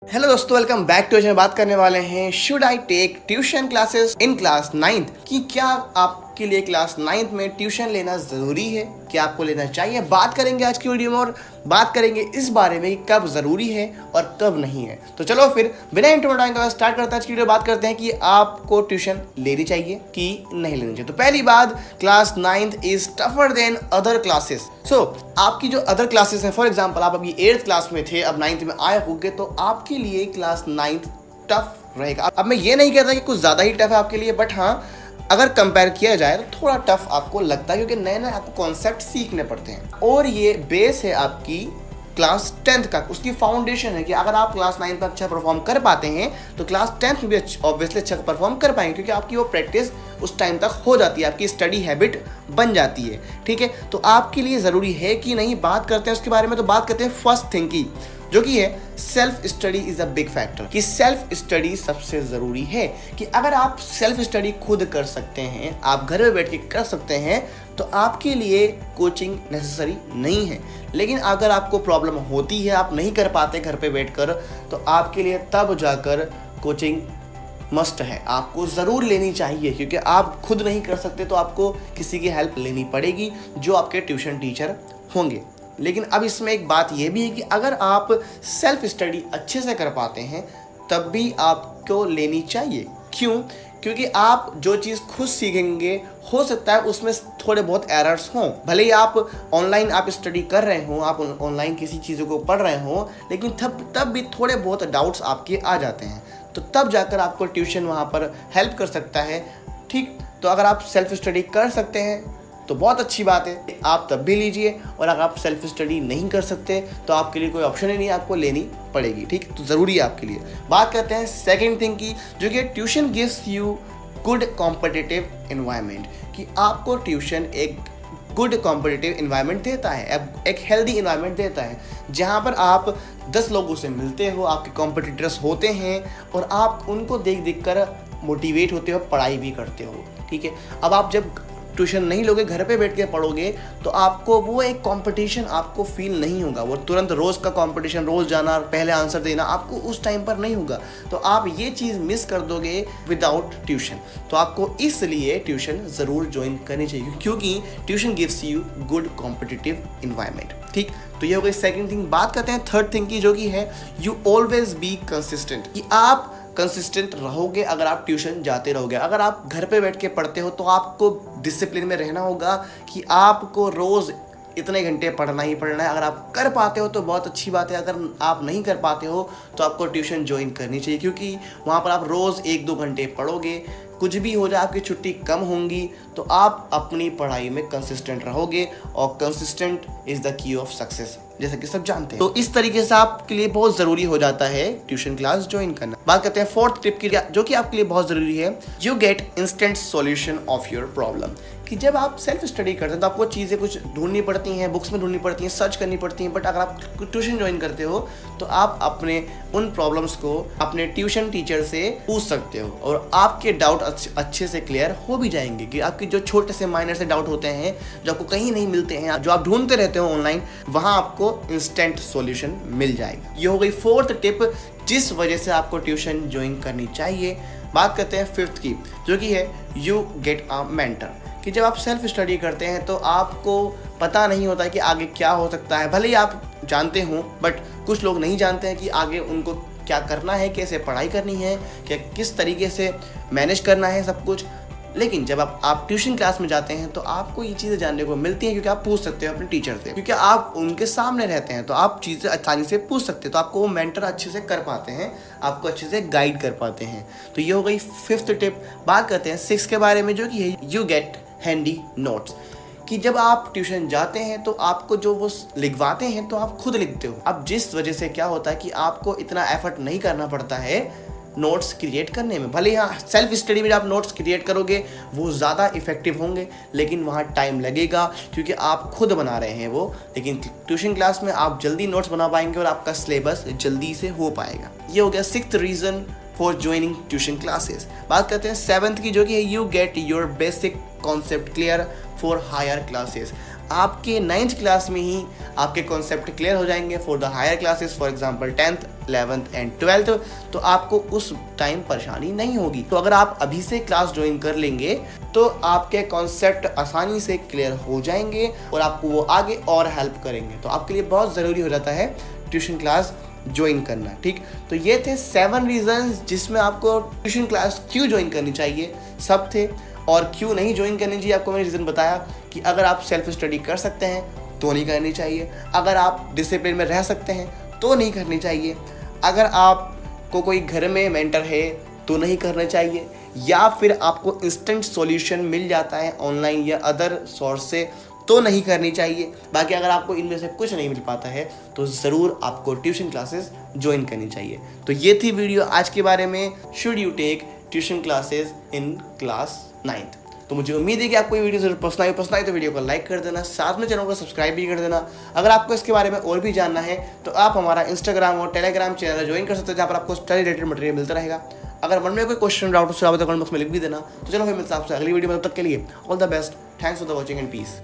Hello दोस्तों, welcome back to channel. बात करने वाले हैं should I take tuition classes in class 9th कि क्या आपके लिए क्लास 9th में ट्यूशन लेना ज़रूरी है, क्या आपको लेना चाहिए। बात करेंगे आज की वीडियो में और बात करेंगे इस बारे में कि कब ज़रूरी है और कब नहीं है। तो चलो फिर बिना इंट्रोडक्शन के स्टार्ट करते हैं आज की वीडियो। बात करते हैं कि आपको ट्यूशन लेनी चाहिए कि नहीं लेनी चाहिए। तो पहली बात, class 9th is tougher than other classes. So आपकी जो अदर क्लासेस हैं, फॉर एग्जाम्पल आप अभी 8th क्लास में थे, अब 9th में आए होंगे, तो आपके लिए क्लास 9th टफ रहेगा। अब मैं ये नहीं कहता कि कुछ ज़्यादा ही टफ है आपके लिए, बट हाँ, अगर कंपेयर किया जाए तो थोड़ा टफ आपको लगता है, क्योंकि नए नए आपको कॉन्सेप्ट सीखने पड़ते हैं। और ये बेस है आपकी क्लास 10th का, उसकी फाउंडेशन है कि अगर आप क्लास 9th में अच्छा परफॉर्म कर पाते हैं तो क्लास 10th में भी ऑब्वियसली अच्छा परफॉर्म कर पाएंगे, क्योंकि आपकी वो प्रैक्टिस उस टाइम तक हो जाती है, आपकी स्टडी हैबिट बन जाती है। ठीक है, तो आपके लिए ज़रूरी है कि नहीं, बात करते हैं उसके बारे में। तो बात करते हैं फर्स्ट थिंग की, जो कि है self study is a big factor. कि सेल्फ स्टडी सबसे ज़रूरी है। कि अगर आप सेल्फ स्टडी खुद कर सकते हैं, आप घर में बैठ के कर सकते हैं, तो आपके लिए कोचिंग नेसेसरी नहीं है। लेकिन अगर आपको प्रॉब्लम होती है, आप नहीं कर पाते घर पे बैठकर, तो आपके लिए तब जाकर कोचिंग मस्ट है, आपको ज़रूर लेनी चाहिए। क्योंकि आप खुद नहीं कर सकते तो आपको किसी की हेल्प लेनी पड़ेगी, जो आपके ट्यूशन टीचर होंगे। लेकिन अब इसमें एक बात यह भी है कि अगर आप सेल्फ स्टडी अच्छे से कर पाते हैं तब भी आपको लेनी चाहिए। क्यों? क्योंकि आप जो चीज़ खुद सीखेंगे, हो सकता है उसमें थोड़े बहुत एरर्स हों। भले ही आप ऑनलाइन आप स्टडी कर रहे हों, आप ऑनलाइन किसी चीज़ों को पढ़ रहे हों, लेकिन तब भी थोड़े बहुत डाउट्स आपके आ जाते हैं, तो तब जाकर आपको ट्यूशन वहाँ पर हेल्प कर सकता है। ठीक, तो अगर आप सेल्फ स्टडी कर सकते हैं तो बहुत अच्छी बात है, आप तब भी लीजिए। और अगर आप सेल्फ स्टडी नहीं कर सकते तो आपके लिए कोई ऑप्शन ही नहीं, आपको लेनी पड़ेगी। ठीक, तो ज़रूरी है आपके लिए। बात करते हैं सेकंड थिंग की, जो कि tuition gives you good competitive environment. कि आपको ट्यूशन एक गुड कॉम्पिटिटिव एनवायरनमेंट देता है, एक हेल्दी एनवायरनमेंट देता है, जहाँ पर आप 10 लोगों से मिलते हो, आपके कॉम्पिटिटर्स होते हैं और आप उनको देख देख कर मोटिवेट होते हो, पढ़ाई भी करते हो। ठीक है, अब आप जब ट्यूशन नहीं लोगे, घर पे बैठ के पढ़ोगे, तो आपको वो एक कंपटीशन आपको फील नहीं होगा। वो तुरंत रोज़ का कंपटीशन, रोज़ जाना, पहले आंसर देना, आपको उस टाइम पर नहीं होगा। तो आप ये चीज़ मिस कर दोगे विदाउट ट्यूशन। तो आपको इसलिए ट्यूशन ज़रूर ज्वाइन करनी चाहिए, क्योंकि tuition gives you good competitive environment. ठीक, तो ये हो गई सेकेंड थिंग। बात करते हैं थर्ड थिंग की, जो कि है यू ऑलवेज बी कंसिस्टेंट। कि आप कंसिस्टेंट रहोगे अगर आप ट्यूशन जाते रहोगे। अगर आप घर पे बैठ के पढ़ते हो तो आपको डिसिप्लिन में रहना होगा कि आपको रोज़ इतने घंटे पढ़ना ही पढ़ना है। अगर आप कर पाते हो तो बहुत अच्छी बात है, अगर आप नहीं कर पाते हो तो आपको ट्यूशन ज्वाइन करनी चाहिए, क्योंकि वहाँ पर आप रोज़ 1-2 घंटे पढ़ोगे। कुछ भी हो जाए, आपकी छुट्टी कम होंगी, तो आप अपनी पढ़ाई में कंसिस्टेंट रहोगे, और consistent is the key of success, जैसा कि सब जानते हैं। तो इस तरीके से आपके लिए बहुत ज़रूरी हो जाता है ट्यूशन क्लास ज्वाइन करना। बात करते हैं फोर्थ टिप की, जो कि आपके लिए बहुत ज़रूरी है, you get instant solution of your problem. कि जब आप सेल्फ स्टडी करते हैं तो आपको चीज़ें कुछ ढूंढनी पड़ती हैं, बुक्स में ढूंढनी पड़ती हैं, सर्च करनी पड़ती हैं, बट अगर आप ट्यूशन ज्वाइन करते हो तो आप अपने उन प्रॉब्लम्स को अपने ट्यूशन टीचर से पूछ सकते हो, और आपके डाउट अच्छे से क्लियर हो भी जाएंगे। कि आपके जो छोटे से माइनर से डाउट होते हैं, जो आपको कहीं नहीं मिलते हैं, जो आप ढूंढते रहते हो ऑनलाइन, वहाँ आपको इंस्टेंट सॉल्यूशन मिल जाएगा। ये हो गई फोर्थ टिप, जिस वजह से आपको ट्यूशन ज्वाइन करनी चाहिए। बात करते हैं फिफ्थ की, जो कि है यू गेट अ मेंटर। कि जब आप सेल्फ स्टडी करते हैं तो आपको पता नहीं होता कि आगे क्या हो सकता है। भले ही आप जानते हो, बट कुछ लोग नहीं जानते हैं कि आगे उनको क्या करना है, कैसे पढ़ाई करनी है, क्या किस तरीके से मैनेज करना है सब कुछ। लेकिन जब आप ट्यूशन क्लास में जाते हैं तो आपको ये चीज़ें जानने को मिलती हैं, क्योंकि आप पूछ सकते हो अपने टीचर से, क्योंकि आप उनके सामने रहते हैं, तो आप चीज़ें आसानी से पूछ सकते हैं। तो आपको वो मेंटर अच्छे से कर पाते हैं, आपको अच्छे से गाइड कर पाते हैं। तो ये हो गई फिफ्थ टिप। बात करते हैं सिक्स के बारे में, जो कि है यू गेट हैंडी नोट्स। कि जब आप ट्यूशन जाते हैं तो आपको जो वो लिखवाते हैं तो आप खुद लिखते हो। अब जिस वजह से क्या होता है कि आपको इतना एफर्ट नहीं करना पड़ता है नोट्स क्रिएट करने में। भले यहाँ सेल्फ स्टडी में आप नोट्स क्रिएट करोगे वो ज़्यादा इफेक्टिव होंगे, लेकिन वहाँ टाइम लगेगा, क्योंकि आप खुद बना रहे हैं वो। लेकिन ट्यूशन क्लास में आप जल्दी नोट्स बना पाएंगे और आपका सिलेबस जल्दी से हो पाएगा। ये हो गया sixth reason for joining tuition classes. बात करते हैं सेवंथ की, जो कि है you get your basic concept clear for higher classes. आपके 9th क्लास में ही आपके कॉन्सेप्ट क्लियर हो जाएंगे for the higher classes, for example 10th 11th and 12th, तो आपको उस टाइम परेशानी नहीं होगी। तो अगर आप अभी से क्लास ज्वाइन कर लेंगे तो आपके कॉन्सेप्ट आसानी से क्लियर हो जाएंगे और आपको वो आगे और हेल्प करेंगे। तो आपके लिए बहुत ज़रूरी हो जाता है ट्यूशन क्लास ज्वाइन करना। ठीक, तो ये थे 7 रीजंस जिसमें आपको ट्यूशन क्लास क्यों ज्वाइन करनी चाहिए, सब थे। और क्यों नहीं ज्वाइन करनी चाहिए आपको मैंने रीज़न बताया कि अगर आप सेल्फ स्टडी कर सकते हैं तो नहीं करनी चाहिए, अगर आप डिसिप्लिन में रह सकते हैं तो नहीं करनी चाहिए, अगर आपको कोई घर में मेंटर है तो नहीं करना चाहिए, या फिर आपको इंस्टेंट सॉल्यूशन मिल जाता है ऑनलाइन या अदर सोर्स से तो नहीं करनी चाहिए। बाकी अगर आपको इनमें से कुछ नहीं मिल पाता है तो ज़रूर आपको ट्यूशन क्लासेस ज्वाइन करनी चाहिए। तो ये थी वीडियो आज के बारे में, should you take tuition classes in class 9th। तो मुझे उम्मीद है कि आपको ये वीडियो जरूर पसंद आई तो वीडियो को लाइक कर देना, साथ में चैनल को सब्सक्राइब भी कर देना। अगर आपको इसके बारे में और भी जानना है तो आप हमारा इंस्टाग्राम और टेलीग्राम चैनल ज्वाइन कर सकते हैं, जहाँ पर आपको स्टडी रिलेटेड मटेरियल मिलता रहेगा। अगर मन में कोई क्वेश्चन डाउट हो तो कमेंट बॉक्स में लिख भी देना। तो चलो फिर मिलता है आपसे अगली वीडियो में, तब तक के लिए all the best, thanks for the watching and piece.